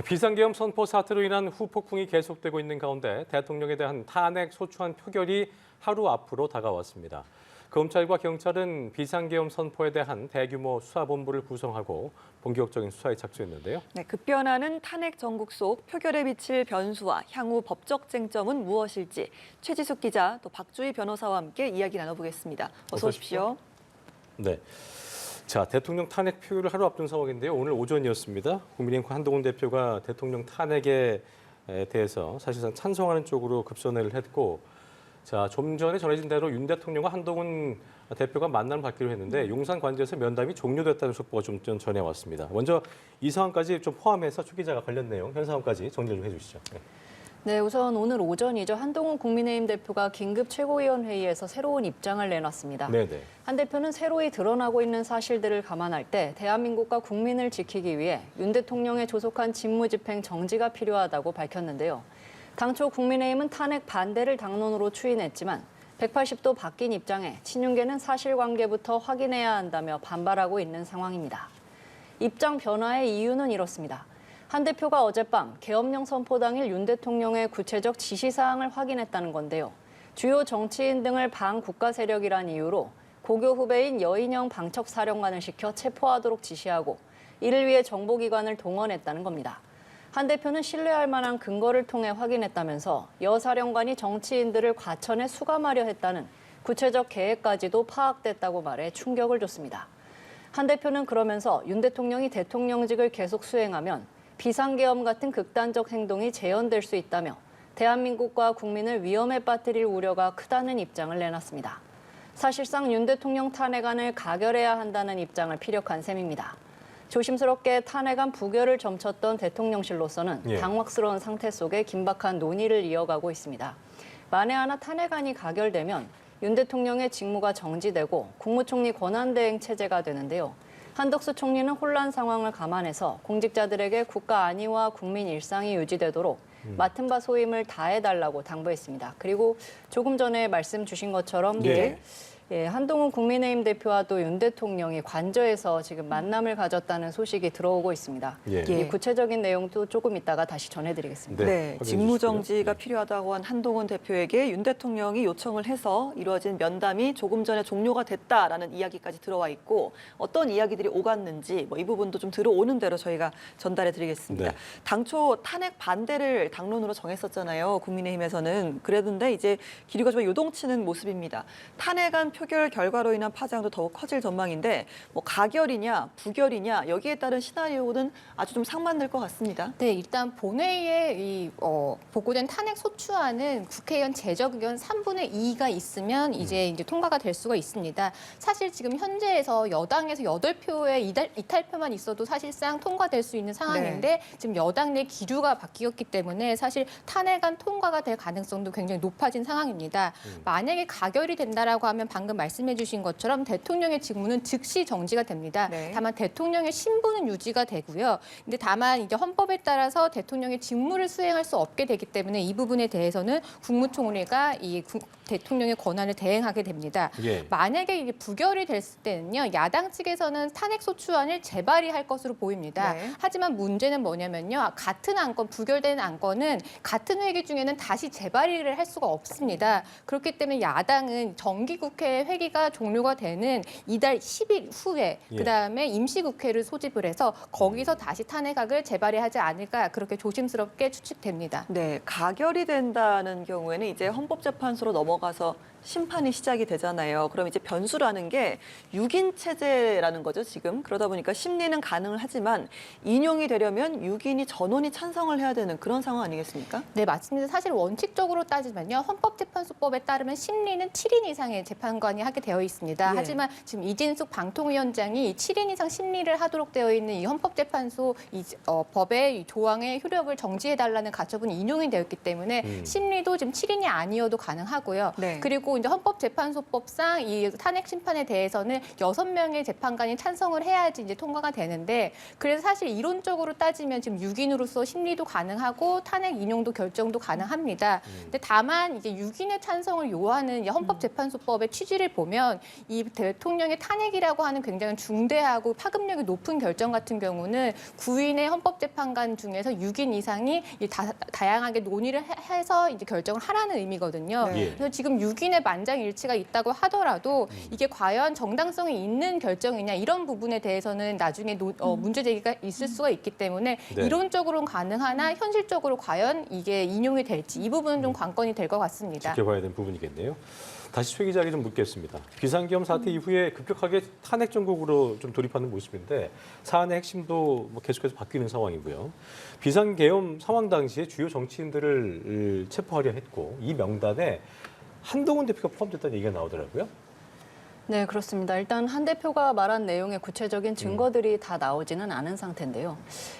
비상계엄 선포 사태로 인한 후폭풍이 계속되고 있는 가운데 대통령에 대한 탄핵 소추안 표결이 하루 앞으로 다가왔습니다. 검찰과 경찰은 비상계엄 선포에 대한 대규모 수사본부를 구성하고 본격적인 수사에 착수했는데요. 네, 급변하는 탄핵 전국 속 표결에 비칠 변수와 향후 법적 쟁점은 무엇일지 최지숙 기자 또 박주희 변호사와 함께 이야기 나눠보겠습니다. 어서 오십시오. 네. 자, 대통령 탄핵 표결을 하루 앞둔 상황인데요. 오늘 오전이었습니다. 국민의힘 한동훈 대표가 대통령 탄핵에 대해서 사실상 찬성하는 쪽으로 급선회를 했고, 자, 좀 전에 전해진 대로 윤 대통령과 한동훈 대표가 만남을 갖기로 했는데 용산 관저에서 면담이 종료됐다는 속보가 좀 전해 왔습니다. 먼저 이 상황까지 좀 포함해서 추 기자가 관련 내용, 현 상황까지 정리를 좀 해주시죠. 네, 우선 오늘 오전이죠. 한동훈 국민의힘 대표가 긴급 최고위원회의에서 새로운 입장을 내놨습니다. 네네. 한 대표는 새로이 드러나고 있는 사실들을 감안할 때 대한민국과 국민을 지키기 위해 윤 대통령의 조속한 직무집행 정지가 필요하다고 밝혔는데요. 당초 국민의힘은 탄핵 반대를 당론으로 추인했지만 180도 바뀐 입장에 친윤계는 사실관계부터 확인해야 한다며 반발하고 있는 상황입니다. 입장 변화의 이유는 이렇습니다. 한 대표가 어젯밤 계엄령 선포 당일 윤 대통령의 구체적 지시사항을 확인했다는 건데요. 주요 정치인 등을 반국가 세력이란 이유로 고교 후배인 여인영 방척사령관을 시켜 체포하도록 지시하고 이를 위해 정보기관을 동원했다는 겁니다. 한 대표는 신뢰할 만한 근거를 통해 확인했다면서 여 사령관이 정치인들을 과천에 수감하려 했다는 구체적 계획까지도 파악됐다고 말해 충격을 줬습니다. 한 대표는 그러면서 윤 대통령이 대통령직을 계속 수행하면 비상계엄 같은 극단적 행동이 재현될 수 있다며 대한민국과 국민을 위험에 빠뜨릴 우려가 크다는 입장을 내놨습니다. 사실상 윤 대통령 탄핵안을 가결해야 한다는 입장을 피력한 셈입니다. 조심스럽게 탄핵안 부결을 점쳤던 대통령실로서는 당혹스러운 상태 속에 긴박한 논의를 이어가고 있습니다. 만에 하나 탄핵안이 가결되면 윤 대통령의 직무가 정지되고 국무총리 권한대행 체제가 되는데요. 한덕수 총리는 혼란 상황을 감안해서 공직자들에게 국가 안위와 국민 일상이 유지되도록 맡은 바 소임을 다해달라고 당부했습니다. 그리고 조금 전에 말씀 주신 것처럼 한동훈 국민의힘 대표와 또 윤 대통령이 관저에서 지금 만남을 가졌다는 소식이 들어오고 있습니다. 이 구체적인 내용도 조금 이따가 다시 전해드리겠습니다. 네, 직무정지가 필요하다고 한 한동훈 대표에게 윤 대통령이 요청을 해서 이루어진 면담이 조금 전에 종료가 됐다라는 이야기까지 들어와 있고 어떤 이야기들이 오갔는지 이 부분도 좀 들어오는 대로 저희가 전달해드리겠습니다. 네. 당초 탄핵 반대를 당론으로 정했었잖아요. 국민의힘에서는. 그랬는데 이제 기류가 좀 요동치는 모습입니다. 탄핵안 표결 결과로 인한 파장도 더욱 커질 전망인데 가결이냐 부결이냐 여기에 따른 시나리오는 아주 좀 상반될 것 같습니다. 네, 일단 본회의에 보고된 탄핵 소추안은 국회의원 제적 의견 3분의 2가 있으면 이제 통과가 될 수가 있습니다. 사실 지금 현재에서 여당에서 8표의 이탈표만 있어도 사실상 통과될 수 있는 상황인데 지금 여당 내 기류가 바뀌었기 때문에 사실 탄핵안 통과가 될 가능성도 굉장히 높아진 상황입니다. 만약에 가결이 된다라고 하면 방금 말씀해 주신 것처럼 대통령의 직무는 즉시 정지가 됩니다. 다만 대통령의 신분은 유지가 되고요. 근데 다만 이제 헌법에 따라서 대통령의 직무를 수행할 수 없게 되기 때문에 이 부분에 대해서는 국무총리가 대통령의 권한을 대행하게 됩니다. 만약에 이게 부결이 됐을 때는요. 야당 측에서는 탄핵소추안을 재발의할 것으로 보입니다. 하지만 문제는 뭐냐면요. 같은 안건, 부결된 안건은 같은 회기 중에는 다시 재발의를 할 수가 없습니다. 그렇기 때문에 야당은 정기국회 회기가 종료가 되는 이달 10일 후에 그다음에 임시국회를 소집을 해서 거기서 다시 탄핵안을 재발의하지 않을까 그렇게 조심스럽게 추측됩니다. 네, 가결이 된다는 경우에는 이제 헌법재판소로 넘어가서 심판이 시작이 되잖아요. 그럼 이제 변수라는 게 6인 체제라는 거죠, 지금. 그러다 보니까 심리는 가능을 하지만 인용이 되려면 6인이 전원이 찬성을 해야 되는 그런 상황 아니겠습니까? 네, 맞습니다. 사실 원칙적으로 따지면요. 헌법재판소법에 따르면 심리는 7인 이상의 재판관이 하게 되어 있습니다. 하지만 지금 이진숙 방통위원장이 7인 이상 심리를 하도록 되어 있는 이 헌법재판소 법의 조항의 효력을 정지해달라는 가처분이 인용이 되었기 때문에 심리도 지금 7인이 아니어도 가능하고요. 그리고 그리고 이제 헌법재판소법상 이 탄핵 심판에 대해서는 6명의 재판관이 찬성을 해야지 이제 통과가 되는데 그래서 사실 이론적으로 따지면 지금 6인으로서 심리도 가능하고 탄핵 인용도 결정도 가능합니다. 근데 다만 이제 6인의 찬성을 요하는 이 헌법재판소법의 취지를 보면 이 대통령의 탄핵이라고 하는 굉장히 중대하고 파급력이 높은 결정 같은 경우는 9인의 헌법재판관 중에서 6인 이상이 다양하게 논의를 해서 이제 결정을 하라는 의미거든요. 네. 그래서 지금 6인의 만장일치가 있다고 하더라도 이게 과연 정당성이 있는 결정이냐 이런 부분에 대해서는 나중에 문제 제기가 있을 수가 있기 때문에 네. 이론적으로는 가능하나 현실적으로 과연 이게 인용이 될지 이 부분은 좀 관건이 될 것 같습니다. 지켜봐야 되는 부분이겠네요. 다시 최 기자에게 좀 묻겠습니다. 비상계엄 사태 이후에 급격하게 탄핵 정국으로 좀 돌입하는 모습인데 사안의 핵심도 뭐 계속해서 바뀌는 상황이고요. 비상계엄 상황 당시에 주요 정치인들을 체포하려 했고 이 명단에 한동훈 대표가 포함됐다는 얘기가 나오더라고요. 네, 그렇습니다. 일단 한 대표가 말한 내용의 구체적인 증거들이 다 나오지는 않은 상태인데요.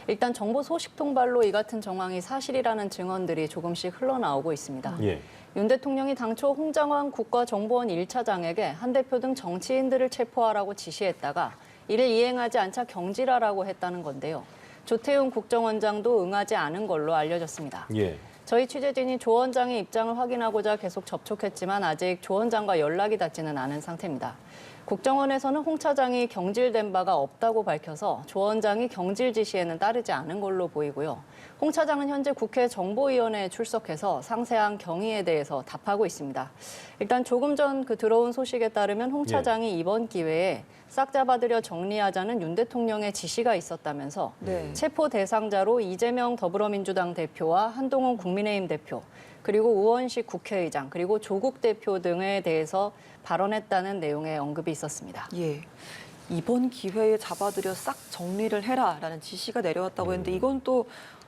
일단 정보 소식 통발로 이 같은 정황이 사실이라는 증언들이 조금씩 흘러나오고 있습니다. 예. 윤 대통령이 당초 홍장관 국가정보원 1차장에게 한 대표 등 정치인들을 체포하라고 지시했다가 이를 이행하지 않자 경질하라고 했다는 건데요. 조태훈 국정원장도 응하지 않은 걸로 알려졌습니다. 예. 저희 취재진이 조 원장의 입장을 확인하고자 계속 접촉했지만 아직 조 원장과 연락이 닿지는 않은 상태입니다. 국정원에서는 홍 차장이 경질된 바가 없다고 밝혀서 조 원장이 경질 지시에는 따르지 않은 걸로 보이고요. 홍 차장은 현재 국회 정보위원회에 출석해서 상세한 경위에 대해서 답하고 있습니다. 일단 조금 전 들어온 소식에 따르면 홍 차장이 이번 기회에 싹 잡아들여 정리하자는 윤 대통령의 지시가 있었다면서 네. 체포 대상자로 이재명 더불어민주당 대표와 한동훈 국민의힘 대표, 그리고 우원식 국회의장, 그리고 조국 대표 등에 대해서 발언했다는 내용의 언급이 있었습니다. 예. 이번 기회에 잡아들여 싹 정리를 해라라는 지시가 내려왔다고 했는데 이건 또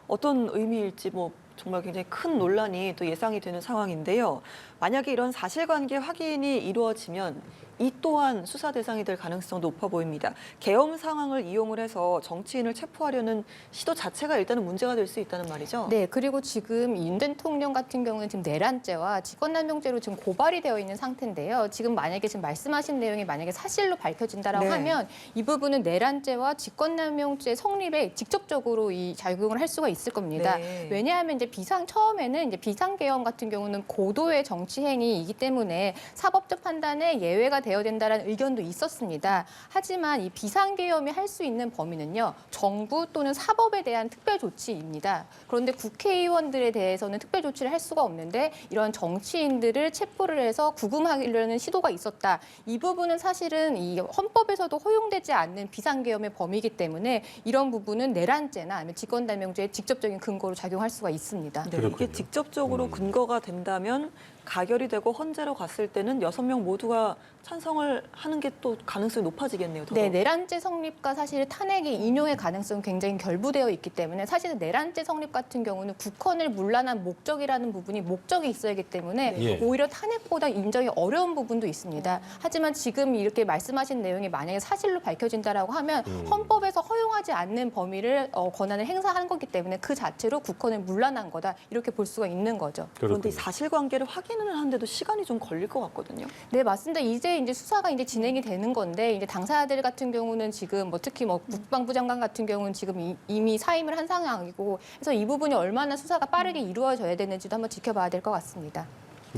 어떤 의미일지 뭐 정말 굉장히 큰 논란이 또 예상이 되는 상황인데요. 만약에 이런 사실관계 확인이 이루어지면 이 또한 수사 대상이 될 가능성도 높아 보입니다. 계엄 상황을 이용을 해서 정치인을 체포하려는 시도 자체가 일단은 문제가 될 수 있다는 말이죠. 네, 그리고 지금 윤 대통령 같은 경우는 지금 내란죄와 직권남용죄로 지금 고발이 되어 있는 상태인데요. 지금 만약에 지금 말씀하신 내용이 만약에 사실로 밝혀진다라고 네. 하면 이 부분은 내란죄와 직권남용죄 성립에 직접적으로 이 작용을 할 수가 있을 겁니다. 네. 왜냐하면 이제 처음에는 이제 비상계엄 같은 경우는 고도의 정치 행위이기 때문에 사법적 판단에 예외가 되어야 된다는 의견도 있었습니다. 하지만 이 비상계엄이 할 수 있는 범위는요, 정부 또는 사법에 대한 특별 조치입니다. 그런데 국회의원들에 대해서는 특별 조치를 할 수가 없는데 이런 정치인들을 체포를 해서 구금하려는 시도가 있었다. 이 부분은 사실은 이 헌법에서도 허용되지 않는 비상계엄의 범위이기 때문에 이런 부분은 내란죄나 아니면 직권남용죄의 직접적인 근거로 작용할 수가 있습니다. 네, 그렇군요. 이게 직접적으로 근거가 된다면 가결이 되고 헌재로 갔을 때는 6명 모두가 찬성을 하는 게 또 가능성이 높아지겠네요. 더더욱. 네, 내란죄 성립과 사실 탄핵의 인용의 가능성은 굉장히 결부되어 있기 때문에 사실은 내란죄 성립 같은 경우는 국헌을 문란한 목적이라는 부분이 목적이 있어야 하기 때문에 예. 오히려 탄핵보다 인정이 어려운 부분도 있습니다. 하지만 지금 이렇게 말씀하신 내용이 만약에 사실로 밝혀진다라고 하면 헌법에서 허용하지 않는 범위를 권한을 행사하는 거기 때문에 그 자체로 국헌을 문란한 거다 이렇게 볼 수가 있는 거죠. 그런데 이 그렇군요. 사실관계를 확인을 하는데도 시간이 좀 걸릴 것 같거든요. 네, 맞습니다. 이제 수사가 이제 진행이 되는 건데 이제 당사자들 같은 경우는 지금 특히 국방부 장관 같은 경우는 지금 이미 사임을 한 상황이고 그래서 이 부분이 얼마나 수사가 빠르게 이루어져야 되는지도 한번 지켜봐야 될 것 같습니다.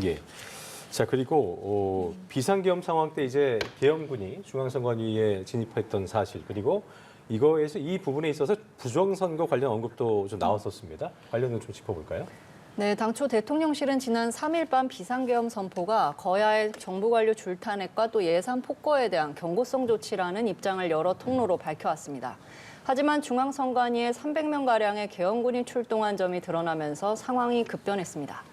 예. 자 그리고 비상계엄 상황 때 이제 계엄군이 중앙선관위에 진입했던 사실 그리고 이거에서 이 부분에 있어서 부정선거 관련 언급도 좀 나왔었습니다. 관련은 좀 짚어볼까요? 네, 당초 대통령실은 지난 3일 밤 비상계엄 선포가 거야의 정부 관료 줄탄핵과 또 예산 폭거에 대한 경고성 조치라는 입장을 여러 통로로 밝혀왔습니다. 하지만 중앙선관위에 300명가량의 계엄군이 출동한 점이 드러나면서 상황이 급변했습니다.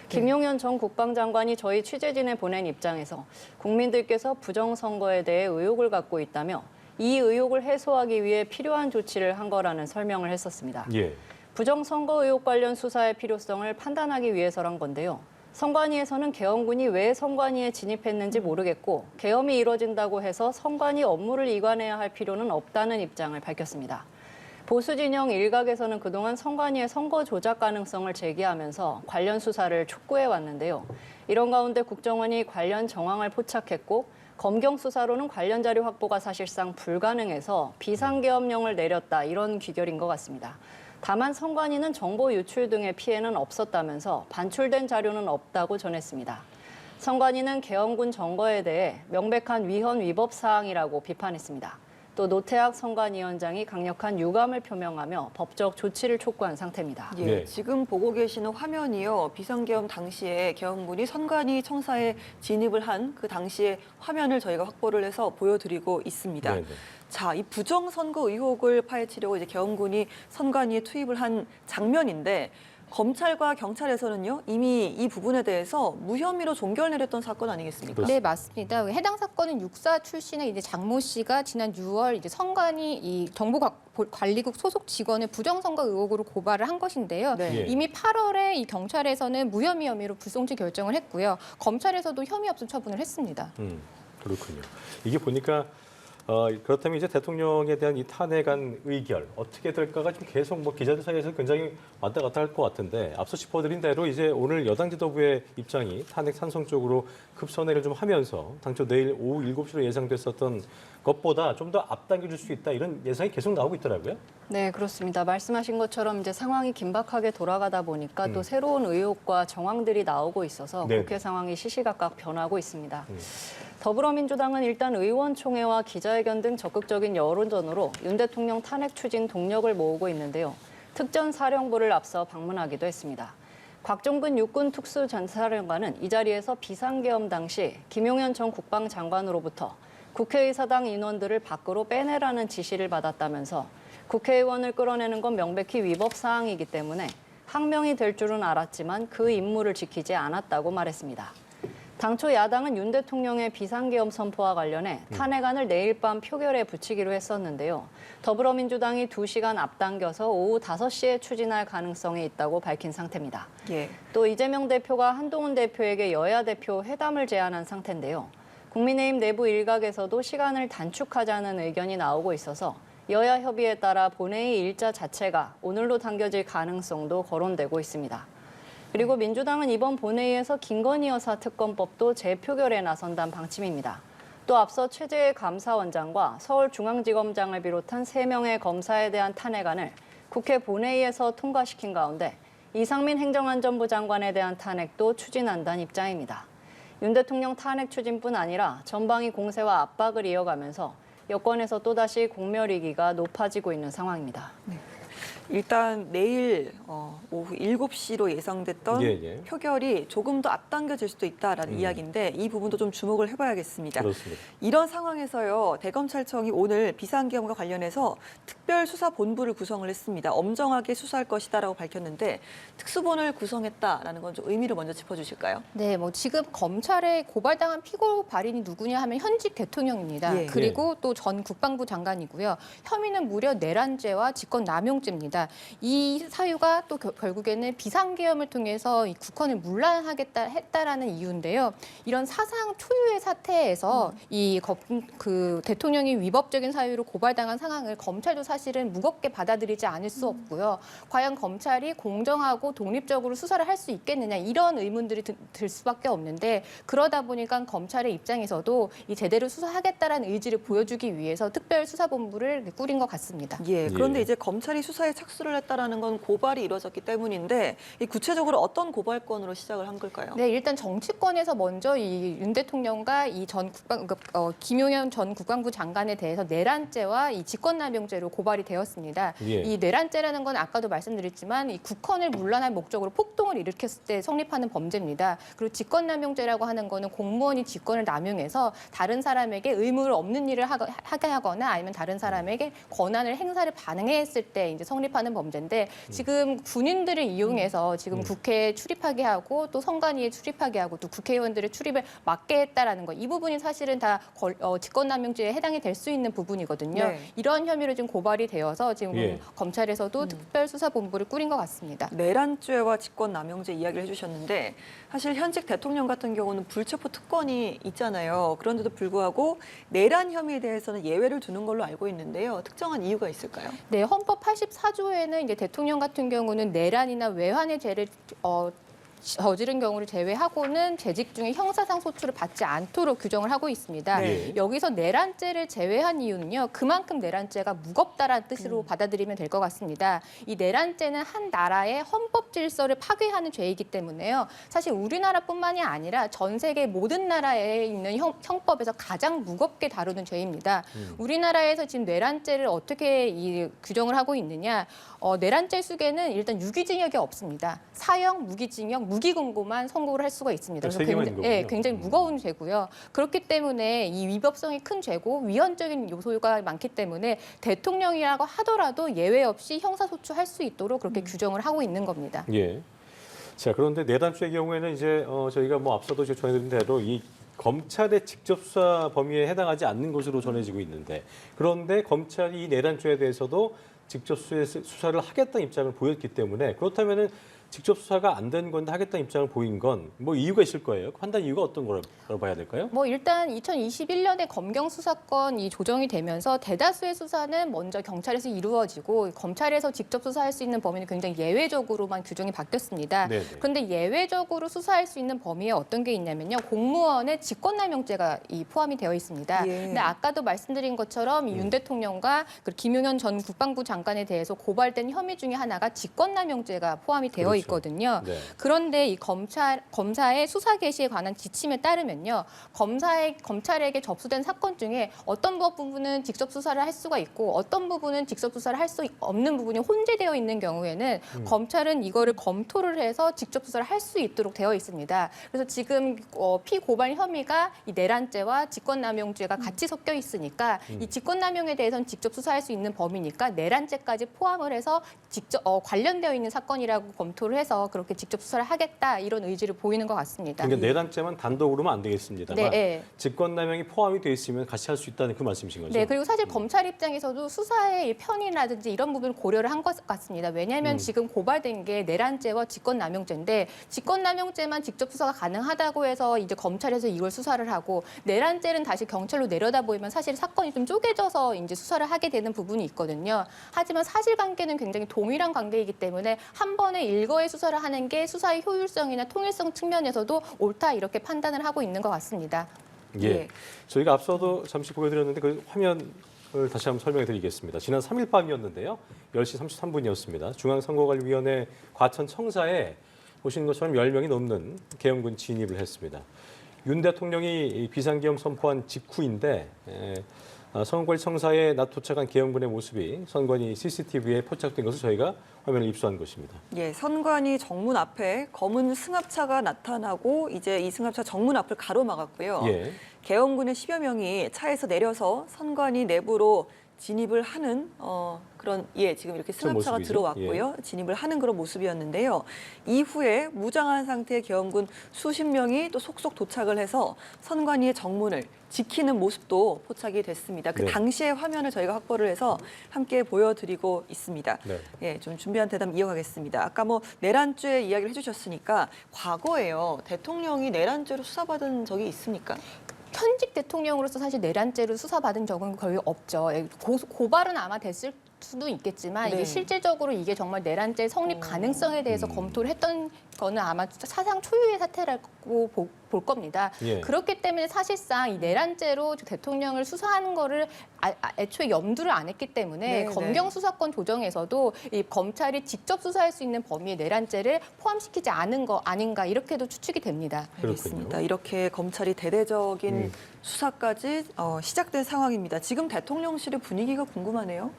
김용현 전 국방장관이 저희 취재진에 보낸 입장에서 국민들께서 부정선거에 대해 의혹을 갖고 있다며 이 의혹을 해소하기 위해 필요한 조치를 한 거라는 설명을 했었습니다. 예. 부정선거 의혹 관련 수사의 필요성을 판단하기 위해서란 건데요. 선관위에서는 계엄군이 왜 선관위에 진입했는지 모르겠고 계엄이 이뤄진다고 해서 선관위 업무를 이관해야 할 필요는 없다는 입장을 밝혔습니다. 보수 진영 일각에서는 그동안 선관위의 선거 조작 가능성을 제기하면서 관련 수사를 촉구해 왔는데요. 이런 가운데 국정원이 관련 정황을 포착했고 검경 수사로는 관련 자료 확보가 사실상 불가능해서 비상계엄령을 내렸다, 이런 귀결인 것 같습니다. 다만 선관위는 정보 유출 등의 피해는 없었다면서 반출된 자료는 없다고 전했습니다. 선관위는 계엄군 점거에 대해 명백한 위헌 위법 사항이라고 비판했습니다. 또 노태학 선관위원장이 강력한 유감을 표명하며 법적 조치를 촉구한 상태입니다. 예, 네. 지금 보고 계시는 화면이요. 비상계엄 당시에 계엄군이 선관위 청사에 진입을 한 그 당시의 화면을 저희가 확보를 해서 보여드리고 있습니다. 네네. 자, 이 부정선거 의혹을 파헤치려고 이제 계엄군이 선관위에 투입을 한 장면인데, 검찰과 경찰에서는요, 이미 이 부분에 대해서 무혐의로 종결 내렸던 사건 아니겠습니까? 그렇습니다. 네, 맞습니다. 해당 사건은 육사 출신의 이제 장모 씨가 지난 6월 이제 선관위 이 정보관리국 소속 직원을 부정선거 의혹으로 고발을 한 것인데요. 네. 예. 이미 8월에 이 경찰에서는 무혐의 혐의로 불송치 결정을 했고요. 검찰에서도 혐의 없음 처분을 했습니다. 그렇군요. 이게 보니까 그렇다면 이제 대통령에 대한 이 탄핵안 의결 어떻게 될까가 지금 계속 뭐 기자들 사이에서 굉장히 왔다 갔다 할 것 같은데, 앞서 짚어드린 대로 이제 오늘 여당 지도부의 입장이 탄핵 찬성 쪽으로 급선회를 좀 하면서 당초 내일 오후 7시로 예상됐었던 것보다 좀 더 앞당겨질 수 있다, 이런 예상이 계속 나오고 있더라고요. 네, 그렇습니다. 말씀하신 것처럼 이제 상황이 긴박하게 돌아가다 보니까 또 새로운 의혹과 정황들이 나오고 있어서 네. 국회 상황이 시시각각 변하고 있습니다. 더불어민주당은 일단 의원총회와 기자회견 등 적극적인 여론전으로 윤 대통령 탄핵 추진 동력을 모으고 있는데요. 특전사령부를 앞서 방문하기도 했습니다. 곽종근 육군 특수전사령관은 이 자리에서 비상계엄 당시 김용현 전 국방장관으로부터 국회의사당 인원들을 밖으로 빼내라는 지시를 받았다면서 국회의원을 끌어내는 건 명백히 위법 사항이기 때문에 항명이 될 줄은 알았지만 그 임무를 지키지 않았다고 말했습니다. 당초 야당은 윤 대통령의 비상계엄 선포와 관련해 탄핵안을 내일 밤 표결에 붙이기로 했었는데요. 더불어민주당이 2시간 앞당겨서 오후 5시에 추진할 가능성이 있다고 밝힌 상태입니다. 예. 또 이재명 대표가 한동훈 대표에게 여야 대표 회담을 제안한 상태인데요. 국민의힘 내부 일각에서도 시간을 단축하자는 의견이 나오고 있어서 여야 협의에 따라 본회의 일자 자체가 오늘로 당겨질 가능성도 거론되고 있습니다. 그리고 민주당은 이번 본회의에서 김건희 여사 특검법도 재표결에 나선다는 방침입니다. 또 앞서 최재해 감사원장과 서울중앙지검장을 비롯한 3명의 검사에 대한 탄핵안을 국회 본회의에서 통과시킨 가운데 이상민 행정안전부 장관에 대한 탄핵도 추진한다는 입장입니다. 윤 대통령 탄핵 추진뿐 아니라 전방위 공세와 압박을 이어가면서 여권에서 또다시 공멸위기가 높아지고 있는 상황입니다. 일단 내일 오후 7시로 예상됐던 예. 표결이 조금 더 앞당겨질 수도 있다라는 이야기인데, 이 부분도 좀 주목을 해봐야겠습니다. 그렇습니다. 이런 상황에서요, 대검찰청이 오늘 비상계엄과 관련해서 특별수사본부를 구성을 했습니다. 엄정하게 수사할 것이다라고 밝혔는데, 특수본을 구성했다라는 건 좀 의미를 먼저 짚어주실까요? 네, 뭐 지금 검찰에 고발당한 피고 발인이 누구냐 하면 현직 대통령입니다. 예. 그리고 또 전 국방부 장관이고요. 혐의는 무려 내란죄와 직권남용죄입니다. 이 사유가 또 결국에는 비상계엄을 통해서 이 국헌을 문란하겠다라는 이유인데요. 이런 사상 초유의 사태에서 그 대통령이 위법적인 사유로 고발당한 상황을 검찰도 사실은 무겁게 받아들이지 않을 수 없고요. 과연 검찰이 공정하고 독립적으로 수사를 할 수 있겠느냐, 이런 의문들이 들 수밖에 없는데, 그러다 보니까 검찰의 입장에서도 이 제대로 수사하겠다라는 의지를 보여주기 위해서 특별수사본부를 꾸린 것 같습니다. 예. 그런데 예. 이제 검찰이 수사에 착수를 했다라는 건 고발이 이루어졌기 때문인데, 이 구체적으로 어떤 고발건으로 시작을 한 걸까요? 네, 일단 정치권에서 먼저 이 윤 대통령과 이 김용현 전 국방부 장관에 대해서 내란죄와 이 직권남용죄로 고발이 되었습니다. 예. 이 내란죄라는 건 아까도 말씀드렸지만 이 국헌을 문란할 목적으로 폭동을 일으켰을 때 성립하는 범죄입니다. 그리고 직권남용죄라고 하는 거는 공무원이 직권을 남용해서 다른 사람에게 의무 없는 일을 하게 하거나 아니면 다른 사람에게 권한을 행사를 반응했을 때 이제 성립 성립하는 범죄인데 지금 군인들을 이용해서 지금 국회에 출입하게 하고 또 선관위에 출입하게 하고 또 국회의원들의 출입을 막게 했다라는 거. 이 부분이 사실은 다 직권남용죄에 해당이 될 수 있는 부분이거든요. 네. 이런 혐의로 지금 고발이 되어서 지금 예. 검찰에서도 특별수사본부를 꾸린 것 같습니다. 내란죄와 직권남용죄 이야기를 해주셨는데 사실 현직 대통령 같은 경우는 불체포 특권이 있잖아요. 그런데도 불구하고 내란 혐의에 대해서는 예외를 두는 걸로 알고 있는데요. 특정한 이유가 있을까요? 네, 헌법 84조에는 이제 대통령 같은 경우는 내란이나 외환의 죄를 저지른 경우를 제외하고는 재직 중에 형사상 소출을 받지 않도록 규정을 하고 있습니다. 네. 여기서 내란죄를 제외한 이유는요. 그만큼 내란죄가 무겁다라는 뜻으로 받아들이면 될 것 같습니다. 이 내란죄는 한 나라의 헌법 질서를 파괴하는 죄이기 때문에요. 사실 우리나라뿐만이 아니라 전 세계 모든 나라에 있는 형법에서 가장 무겁게 다루는 죄입니다. 우리나라에서 지금 내란죄를 어떻게 규정을 하고 있느냐. 내란죄 속에는 일단 유기징역이 없습니다. 사형, 무기징역, 무기금고만 선고를 할 수가 있습니다. 세 개만 있는 거군요. 굉장히 무거운 죄고요. 그렇기 때문에 이 위법성이 큰 죄고 위헌적인 요소가 많기 때문에 대통령이라고 하더라도 예외 없이 형사소추할 수 있도록 그렇게 규정을 하고 있는 겁니다. 예. 자, 그런데 내란죄의 경우에는 이제 저희가 뭐 앞서도 전해드린 대로 이 검찰의 직접 수사 범위에 해당하지 않는 것으로 전해지고 있는데 그런데 검찰이 이 내란죄에 대해서도 직접 수사를 하겠다는 입장을 보였기 때문에 그렇다면은 직접 수사가 안 된 건데 하겠다는 입장을 보인 건 뭐 이유가 있을 거예요. 판단 이유가 어떤 거라고 봐야 될까요? 뭐 일단 2021년에 검경 수사권이 조정이 되면서 대다수의 수사는 먼저 경찰에서 이루어지고 검찰에서 직접 수사할 수 있는 범위는 굉장히 예외적으로만 규정이 바뀌었습니다. 네네. 그런데 예외적으로 수사할 수 있는 범위에 어떤 게 있냐면요. 공무원의 직권남용죄가 포함이 되어 있습니다. 예. 근데 아까도 말씀드린 것처럼 윤 대통령과 김용현 전 국방부 장관에 대해서 고발된 혐의 중에 하나가 직권남용죄가 포함이 되어 그렇죠. 있거든요. 네. 그런데 이 검사의 수사 개시에 관한 지침에 따르면요, 검찰에게 접수된 사건 중에 어떤 부분은 직접 수사를 할 수가 있고 어떤 부분은 직접 수사를 할 수 없는 부분이 혼재되어 있는 경우에는 검찰은 이거를 검토를 해서 직접 수사를 할 수 있도록 되어 있습니다. 그래서 지금 피고발 혐의가 이 내란죄와 직권남용죄가 같이 섞여 있으니까 이 직권남용에 대해서는 직접 수사할 수 있는 범위니까 내란죄까지 포함을 해서 직접 관련되어 있는 사건이라고 검토를 해서 그렇게 직접 수사를 하겠다 이런 의지를 보이는 것 같습니다. 그러니까 내란죄만 단독으로만 안 되겠습니다만 네. 직권남용이 포함이 돼 있으면 같이 할 수 있다는 그 말씀이신 거죠? 네, 그리고 사실 검찰 입장에서도 수사의 편의라든지 이런 부분을 고려를 한 것 같습니다. 왜냐하면 지금 고발된 게 내란죄와 직권남용죄인데 직권남용죄만 직접 수사가 가능하다고 해서 이제 검찰에서 이걸 수사를 하고 내란죄는 다시 경찰로 내려다보이면 사실 사건이 좀 쪼개져서 이제 수사를 하게 되는 부분이 있거든요. 하지만 사실관계는 굉장히 동일한 관계이기 때문에 한 번에 일거에 수사를 하는 게 수사의 효율성이나 통일성 측면에서도 옳다 이렇게 판단을 하고 있는 것 같습니다. 예. 예. 저희가 앞서도 잠시 보여드렸는데 그 화면을 다시 한번 설명해 드리겠습니다. 지난 3일 밤이었는데요. 10시 33분이었습니다. 중앙선거관리위원회 과천청사에 보시는 것처럼 10명이 넘는 계엄군 진입을 했습니다. 윤 대통령이 비상계엄 선포한 직후인데 선거관리청사에 도착한 계엄군의 모습이 선관위 CCTV에 포착된 것을 저희가 화면을 입수한 것입니다. 예, 선관위 정문 앞에 검은 승합차가 나타나고 이제 이 승합차 정문 앞을 가로막았고요. 예. 계엄군의 10여 명이 차에서 내려서 선관위 내부로 진입을 하는 그런 지금 이렇게 승합차가 모습이죠. 들어왔고요. 진입을 하는 그런 모습이었는데요. 이후에 무장한 상태의 계엄군 수십 명이 또 속속 도착을 해서 선관위의 정문을 지키는 모습도 포착이 됐습니다. 그 네. 당시의 화면을 저희가 확보를 해서 함께 보여드리고 있습니다. 네. 예, 좀 준비한 대담 이어가겠습니다. 아까 뭐 내란죄 이야기를 해주셨으니까 과거에요 대통령이 내란죄로 수사받은 적이 있습니까? 현직 대통령으로서 사실 내란죄로 수사받은 적은 거의 없죠. 고발은 아마 됐을 수도 있겠지만 네. 이게 실질적으로 이게 정말 내란죄 성립 가능성에 대해서 검토를 했던 거는 아마 사상 초유의 사태라고 볼 겁니다. 예. 그렇기 때문에 사실상 이 내란죄로 대통령을 수사하는 거를 애초에 염두를 안 했기 때문에 네, 검경 수사권 조정에서도 이 검찰이 직접 수사할 수 있는 범위에 내란죄를 포함시키지 않은 거 아닌가 이렇게도 추측이 됩니다. 알겠습니다. 그렇군요. 이렇게 검찰이 대대적인 수사까지 시작된 상황입니다. 지금 대통령실의 분위기가 궁금하네요.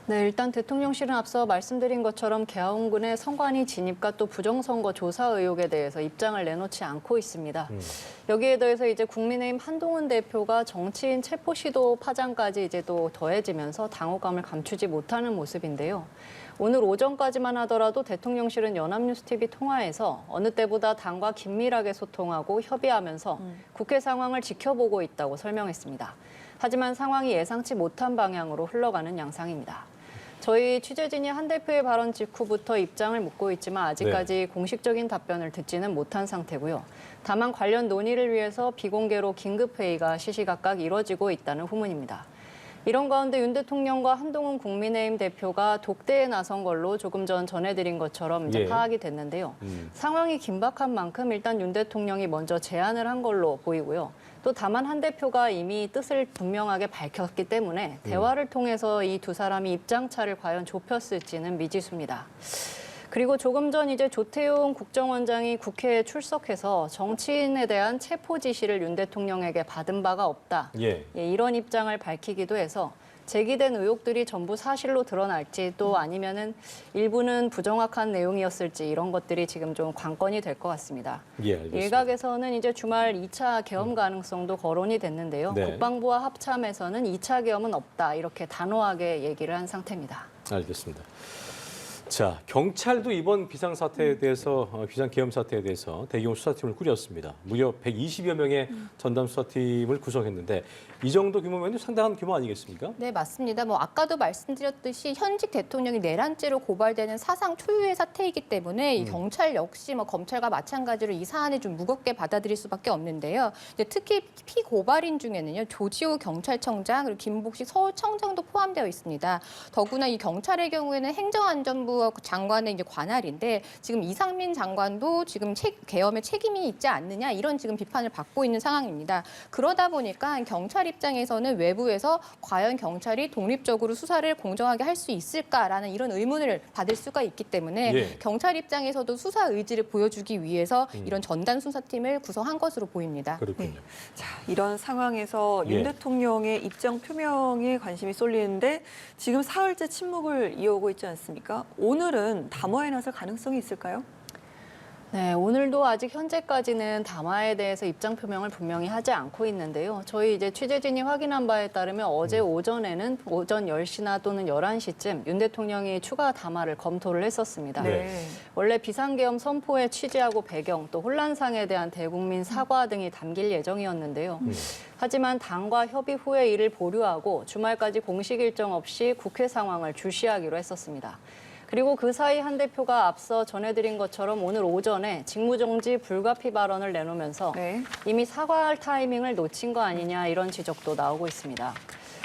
네, 일단 대통령실은 앞서 말씀드린 것처럼 계엄군의 선관위 진입과 또 부정선거 조사 의혹에 대해서 입장을 내놓지 않고 있습니다. 여기에 더해서 이제 국민의힘 한동훈 대표가 정치인 체포 시도 파장까지 이제 또 더해지면서 당혹감을 감추지 못하는 모습인데요. 오늘 오전까지만 하더라도 대통령실은 연합뉴스TV 통화에서 어느 때보다 당과 긴밀하게 소통하고 협의하면서 국회 상황을 지켜보고 있다고 설명했습니다. 하지만 상황이 예상치 못한 방향으로 흘러가는 양상입니다. 저희 취재진이 한 대표의 발언 직후부터 입장을 묻고 있지만 아직까지 공식적인 답변을 듣지는 못한 상태고요. 다만 관련 논의를 위해서 비공개로 긴급회의가 시시각각 이뤄지고 있다는 후문입니다. 이런 가운데 윤 대통령과 한동훈 국민의힘 대표가 독대에 나선 걸로 조금 전 전해드린 것처럼 이제 파악이 됐는데요. 상황이 긴박한 만큼 일단 윤 대통령이 먼저 제안을 한 걸로 보이고요. 또 다만 한 대표가 이미 뜻을 분명하게 밝혔기 때문에 대화를 통해서 이 두 사람이 입장차를 과연 좁혔을지는 미지수입니다. 그리고 조금 전 이제 조태용 국정원장이 국회에 출석해서 정치인에 대한 체포 지시를 윤 대통령에게 받은 바가 없다. 이런 입장을 밝히기도 해서 제기된 의혹들이 전부 사실로 드러날지 또 아니면은 일부는 부정확한 내용이었을지 이런 것들이 지금 좀 관건이 될 것 같습니다. 알겠습니다. 일각에서는 이제 주말 2차 계엄 가능성도 거론이 됐는데요. 네. 국방부와 합참에서는 2차 계엄은 없다 이렇게 단호하게 얘기를 한 상태입니다. 알겠습니다. 자, 경찰도 이번 비상사태에 대해서 비상계엄 사태에 대해서 대규모 수사팀을 꾸렸습니다. 무려 120여 명의 전담 수사팀을 구성했는데 이 정도 규모면 상당한 규모 아니겠습니까? 네, 맞습니다. 아까도 말씀드렸듯이 현직 대통령이 내란죄로 고발되는 사상 초유의 사태이기 때문에 이 경찰 역시 검찰과 마찬가지로 이 사안을 좀 무겁게 받아들일 수밖에 없는데요. 특히 피고발인 중에는요, 조지호 경찰청장 그리고 김복식 서울청장도 포함되어 있습니다. 더구나 이 경찰의 경우에는 행정안전부 장관의 이제 관할인데 지금 이상민 장관도 지금 계엄에 책임이 있지 않느냐 이런 지금 비판을 받고 있는 상황입니다. 그러다 보니까 경찰 입장에서는 외부에서 과연 경찰이 독립적으로 수사를 공정하게 할 수 있을까라는 이런 의문을 받을 수가 있기 때문에 경찰 입장에서도 수사 의지를 보여주기 위해서 이런 전담 수사팀을 구성한 것으로 보입니다. 그렇군요. 자, 이런 상황에서 윤 대통령의 입장 표명에 관심이 쏠리는데 지금 사흘째 침묵을 이어오고 있지 않습니까? 오늘은 담화에 나설 가능성이 있을까요? 네, 오늘도 아직 현재까지는 담화에 대해서 입장 표명을 분명히 하지 않고 있는데요. 저희 이제 취재진이 확인한 바에 따르면 어제 오전에는 오전 10시나 또는 11시쯤 윤 대통령이 추가 담화를 검토를 했었습니다. 원래 비상계엄 선포의 취지하고 배경, 또 혼란상에 대한 대국민 사과 등이 담길 예정이었는데요. 하지만 당과 협의 후에 이를 보류하고 주말까지 공식 일정 없이 국회 상황을 주시하기로 했었습니다. 그리고 그 사이 한 대표가 앞서 전해드린 것처럼 오늘 오전에 직무정지 불가피 발언을 내놓으면서 이미 사과할 타이밍을 놓친 거 아니냐 이런 지적도 나오고 있습니다.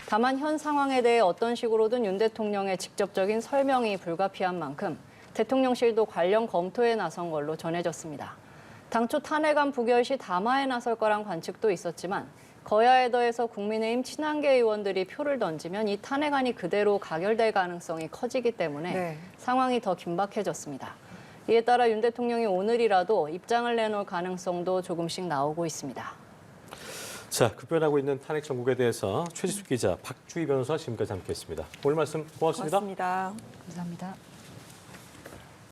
다만 현 상황에 대해 어떤 식으로든 윤 대통령의 직접적인 설명이 불가피한 만큼 대통령실도 관련 검토에 나선 걸로 전해졌습니다. 당초 탄핵안 부결 시 담화에 나설 거란 관측도 있었지만 거야에 더해서 국민의힘 친한계 의원들이 표를 던지면 이 탄핵안이 그대로 가결될 가능성이 커지기 때문에 상황이 더 긴박해졌습니다. 이에 따라 윤 대통령이 오늘이라도 입장을 내놓을 가능성도 조금씩 나오고 있습니다. 자, 급변하고 있는 탄핵 정국에 대해서 최지숙 기자, 박주희 변호사 지금까지 함께했습니다. 오늘 말씀 고맙습니다. 고맙습니다. 감사합니다.